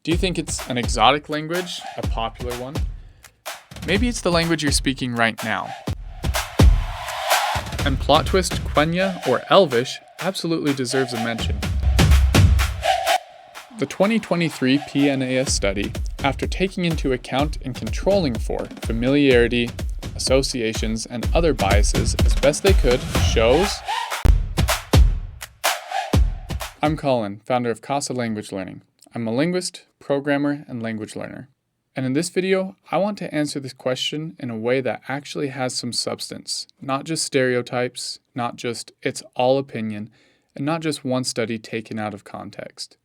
Do you think it's an exotic language, a popular one? Maybe it's the language you're speaking right now. And plot twist, Quenya or Elvish absolutely deserves a mention. The 2023 PNAS study, after taking into account and controlling for familiarity, associations, and other biases as best they could, shows... I'm Colin, founder of Kasa Language Learning. I'm a linguist, programmer, and language learner. And in this video, I want to answer this question in a way that actually has some substance, not just stereotypes, not just it's all opinion, and not just one study taken out of context.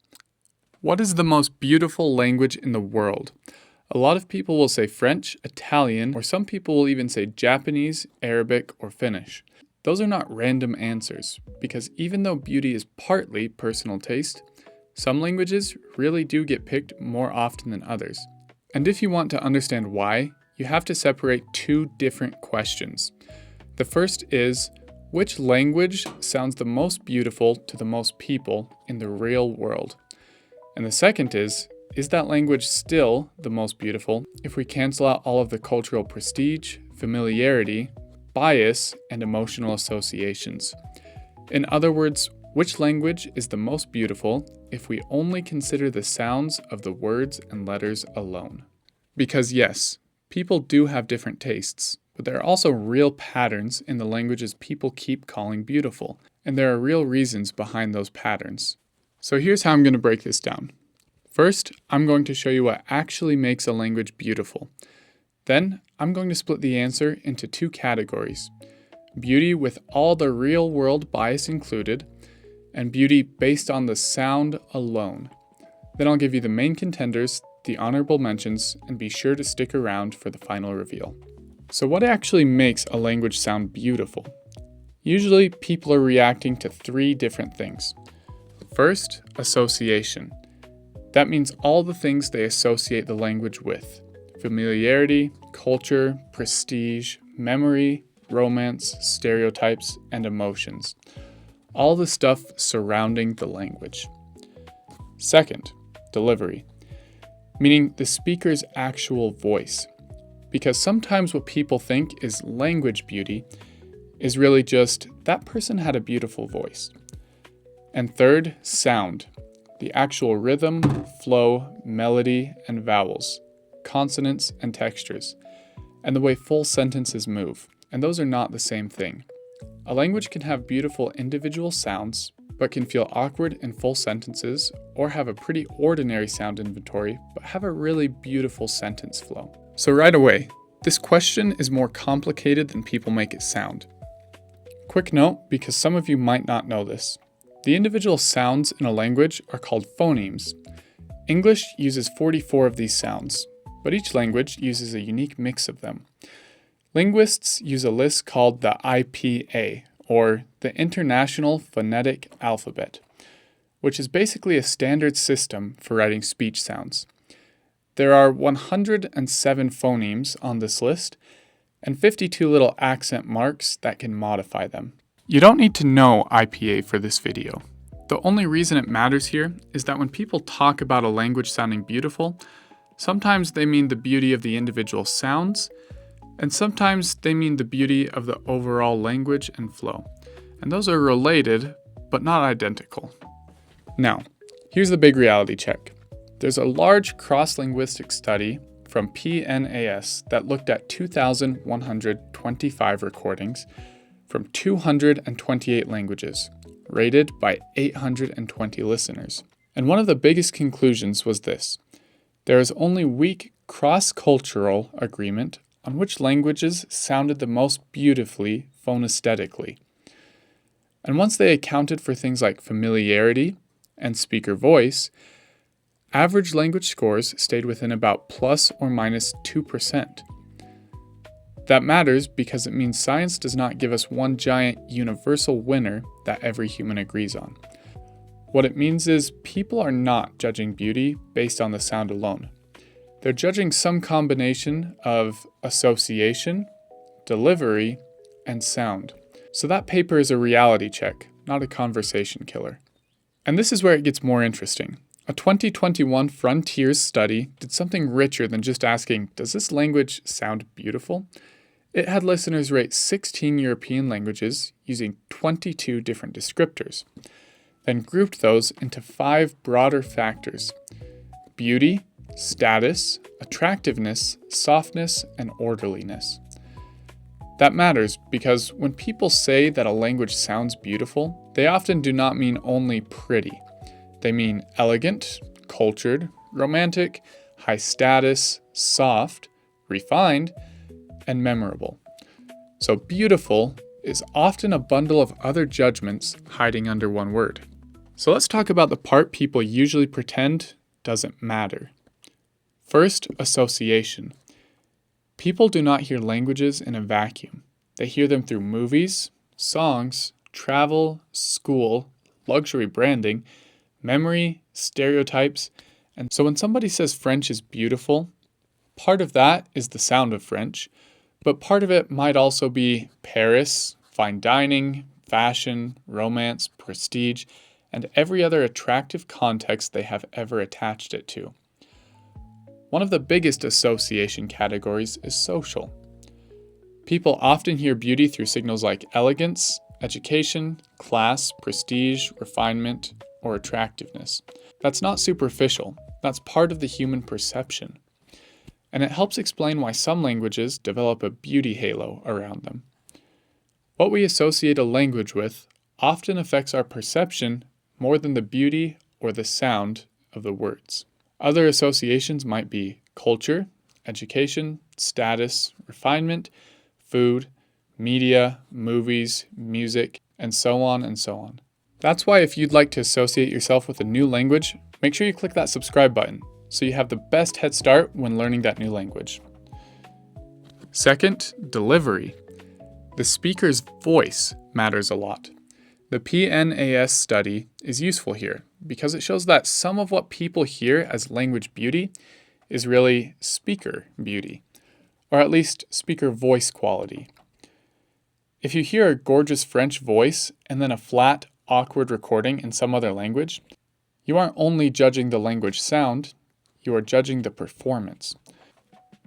What is the most beautiful language in the world? A lot of people will say French, Italian, or some people will even say Japanese, Arabic, or Finnish. Those are not random answers, because even though beauty is partly personal taste, some languages really do get picked more often than others. And if you want to understand why, you have to separate two different questions. The first is, which language sounds the most beautiful to the most people in the real world? And the second is that language still the most beautiful if we cancel out all of the cultural prestige, familiarity, bias, and emotional associations? In other words, which language is the most beautiful if we only consider the sounds of the words and letters alone? Because yes, people do have different tastes, but there are also real patterns in the languages people keep calling beautiful, and there are real reasons behind those patterns. So here's how I'm going to break this down. First, I'm going to show you what actually makes a language beautiful. Then, I'm going to split the answer into two categories: beauty with all the real-world bias included, and beauty based on the sound alone. Then I'll give you the main contenders, the honorable mentions, and be sure to stick around for the final reveal. So what actually makes a language sound beautiful? Usually, people are reacting to three different things. First, association. That means all the things they associate the language with: familiarity, culture, prestige, memory, romance, stereotypes, and emotions. All the stuff surrounding the language. Second, delivery, meaning the speaker's actual voice. Because sometimes what people think is language beauty is really just that person had a beautiful voice. And third, sound, the actual rhythm, flow, melody, and vowels, consonants and textures, and the way full sentences move. And those are not the same thing. A language can have beautiful individual sounds, but can feel awkward in full sentences, or have a pretty ordinary sound inventory, but have a really beautiful sentence flow. So right away, this question is more complicated than people make it sound. Quick note, because some of you might not know this. The individual sounds in a language are called phonemes. English uses 44 of these sounds, but each language uses a unique mix of them. Linguists use a list called the IPA, or the International Phonetic Alphabet, which is basically a standard system for writing speech sounds. There are 107 phonemes on this list, and 52 little accent marks that can modify them. You don't need to know IPA for this video. The only reason it matters here is that when people talk about a language sounding beautiful, sometimes they mean the beauty of the individual sounds, and sometimes they mean the beauty of the overall language and flow. And those are related, but not identical. Now, here's the big reality check. There's a large cross-linguistic study from PNAS that looked at 2,125 recordings from 228 languages, rated by 820 listeners. And one of the biggest conclusions was this: there is only weak cross-cultural agreement on which languages sounded the most beautifully phonesthetically. And once they accounted for things like familiarity and speaker voice, average language scores stayed within about plus or minus 2%. That matters because it means science does not give us one giant universal winner that every human agrees on. What it means is people are not judging beauty based on the sound alone. They're judging some combination of association, delivery, and sound. So that paper is a reality check, not a conversation killer. And this is where it gets more interesting. A 2021 Frontiers study did something richer than just asking, does this language sound beautiful? It had listeners rate 16 European languages using 22 different descriptors, then grouped those into 5 broader factors: beauty, status, attractiveness, softness, and orderliness. That matters because when people say that a language sounds beautiful, they often do not mean only pretty. They mean elegant, cultured, romantic, high status, soft, refined, and memorable. So beautiful is often a bundle of other judgments hiding under one word. So let's talk about the part people usually pretend doesn't matter. First, association. People do not hear languages in a vacuum. They hear them through movies, songs, travel, school, luxury branding, memory, stereotypes, and so when somebody says French is beautiful, part of that is the sound of French, but part of it might also be Paris, fine dining, fashion, romance, prestige, and every other attractive context they have ever attached it to. One of the biggest association categories is social. People often hear beauty through signals like elegance, education, class, prestige, refinement, or attractiveness. That's not superficial. That's part of the human perception. And it helps explain why some languages develop a beauty halo around them. What we associate a language with often affects our perception more than the beauty or the sound of the words. Other associations might be culture, education, status, refinement, food, media, movies, music, and so on and so on. That's why if you'd like to associate yourself with a new language, make sure you click that subscribe button so you have the best head start when learning that new language. Second, delivery. The speaker's voice matters a lot. The PNAS study is useful here because it shows that some of what people hear as language beauty is really speaker beauty, or at least speaker voice quality. If you hear a gorgeous French voice and then a flat, awkward recording in some other language, you aren't only judging the language sound, you are judging the performance.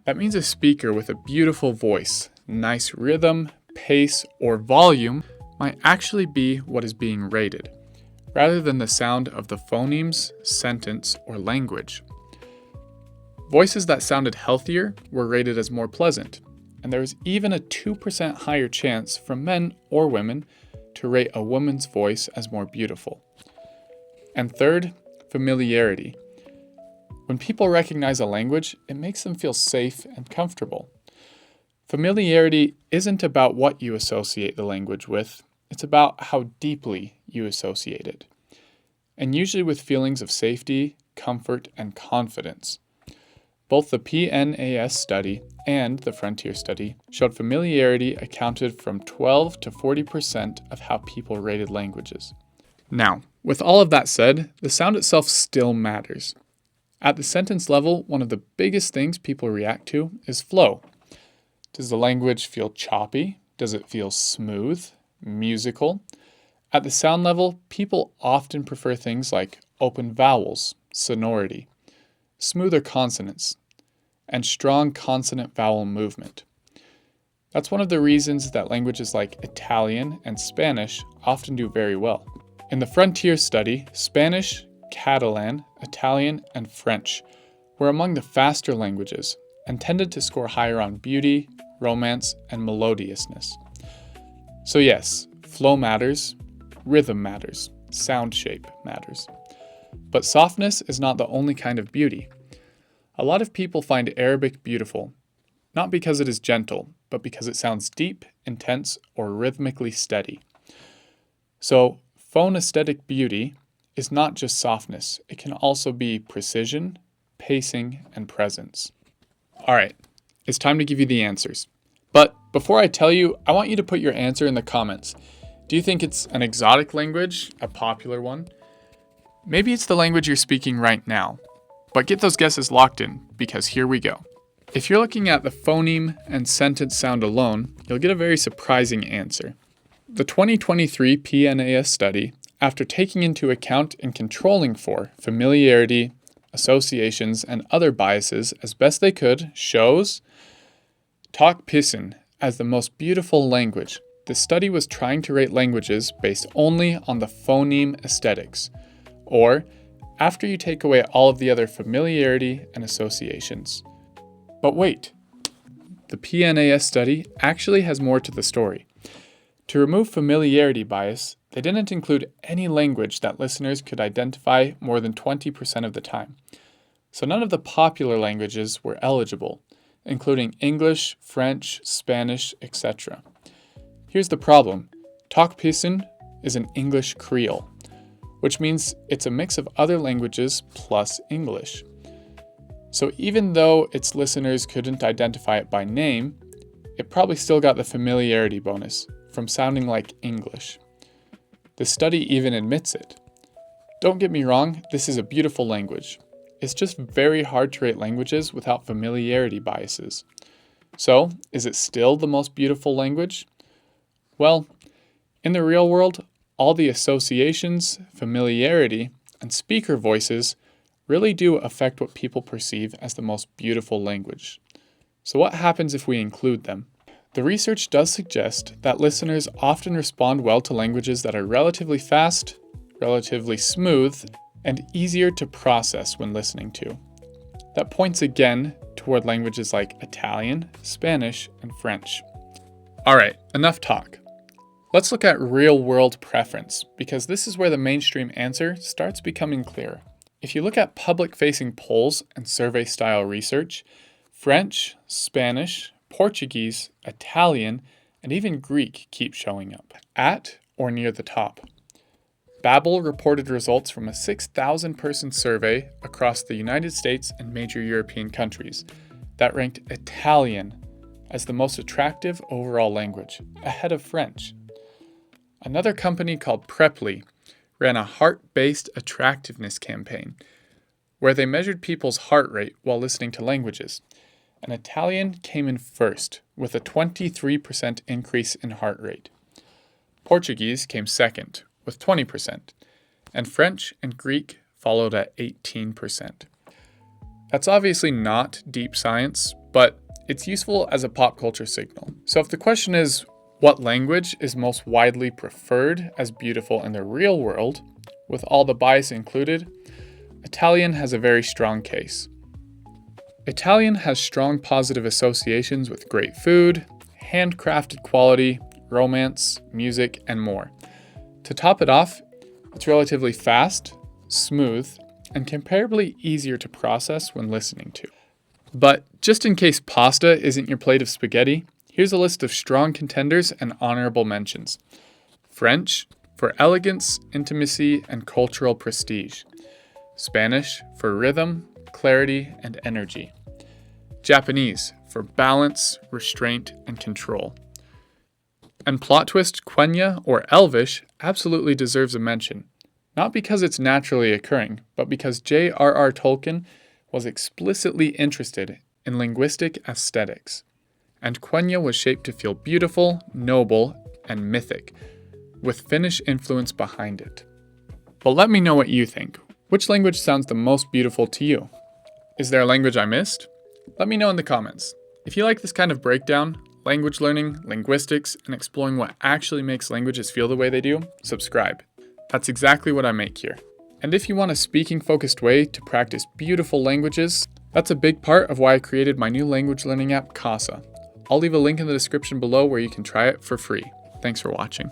That means a speaker with a beautiful voice, nice rhythm, pace, or volume might actually be what is being rated, rather than the sound of the phonemes, sentence, or language. Voices that sounded healthier were rated as more pleasant, and there was even a 2% higher chance from men or women to rate a woman's voice as more beautiful. And third, familiarity. When people recognize a language, it makes them feel safe and comfortable. Familiarity isn't about what you associate the language with, it's about how deeply you associate it, and usually with feelings of safety, comfort, and confidence. Both the PNAS study and the Frontier study showed familiarity accounted from 12 to 40% of how people rated languages. Now, with all of that said, the sound itself still matters. At the sentence level, one of the biggest things people react to is flow. Does the language feel choppy? Does it feel smooth? Musical? At the sound level, people often prefer things like open vowels, sonority, smoother consonants, and strong consonant-vowel movement. That's one of the reasons that languages like Italian and Spanish often do very well. In the Frontier study, Spanish, Catalan, Italian, and French were among the faster languages and tended to score higher on beauty, romance, and melodiousness. So yes, flow matters, rhythm matters, sound shape matters. But softness is not the only kind of beauty. A lot of people find Arabic beautiful, not because it is gentle, but because it sounds deep, intense, or rhythmically steady. So, phonesthetic beauty is not just softness, it can also be precision, pacing, and presence. Alright, it's time to give you the answers. But before I tell you, I want you to put your answer in the comments. Do you think it's an exotic language, a popular one? Maybe it's the language you're speaking right now. But get those guesses locked in, because here we go. If you're looking at the phoneme and sentence sound alone, you'll get a very surprising answer. The 2023 PNAS study after taking into account and controlling for familiarity, associations, and other biases as best they could, shows Talkpissen as the most beautiful language. The study was trying to rate languages based only on the phoneme aesthetics, or after you take away all of the other familiarity and associations. But wait, the PNAS study actually has more to the story. To remove familiarity bias, they didn't include any language that listeners could identify more than 20% of the time. So none of the popular languages were eligible, including English, French, Spanish, etc. Here's the problem. Talkpissen is an English Creole, which means it's a mix of other languages plus English. So even though its listeners couldn't identify it by name, it probably still got the familiarity bonus from sounding like English. The study even admits it. Don't get me wrong, this is a beautiful language. It's just very hard to rate languages without familiarity biases. So, is it still the most beautiful language? Well, in the real world, all the associations, familiarity, and speaker voices really do affect what people perceive as the most beautiful language. So what happens if we include them? The research does suggest that listeners often respond well to languages that are relatively fast, relatively smooth, and easier to process when listening to. That points again toward languages like Italian, Spanish, and French. Alright, enough talk. Let's look at real-world preference, because this is where the mainstream answer starts becoming clear. If you look at public-facing polls and survey-style research, French, Spanish, Portuguese, Italian, and even Greek keep showing up, at or near the top. Babbel reported results from a 6,000-person survey across the United States and major European countries that ranked Italian as the most attractive overall language, ahead of French. Another company called Preply ran a heart-based attractiveness campaign where they measured people's heart rate while listening to languages. And Italian came in first with a 23% increase in heart rate. Portuguese came second with 20%, and French and Greek followed at 18%. That's obviously not deep science, but it's useful as a pop culture signal. So if the question is, what language is most widely preferred as beautiful in the real world, with all the bias included, Italian has a very strong case. Italian has strong positive associations with great food, handcrafted quality, romance, music, and more. To top it off, it's relatively fast, smooth, and comparably easier to process when listening to. But just in case pasta isn't your plate of spaghetti, here's a list of strong contenders and honorable mentions. French, for elegance, intimacy, and cultural prestige. Spanish, for rhythm, clarity, and energy. Japanese, for balance, restraint, and control. And plot twist, Quenya, or Elvish, absolutely deserves a mention. Not because it's naturally occurring, but because J.R.R. Tolkien was explicitly interested in linguistic aesthetics. And Quenya was shaped to feel beautiful, noble, and mythic, with Finnish influence behind it. But let me know what you think. Which language sounds the most beautiful to you? Is there a language I missed? Let me know in the comments. If you like this kind of breakdown, language learning, linguistics, and exploring what actually makes languages feel the way they do, subscribe. That's exactly what I make here. And if you want a speaking-focused way to practice beautiful languages, that's a big part of why I created my new language learning app, Kasa. I'll leave a link in the description below where you can try it for free. Thanks for watching.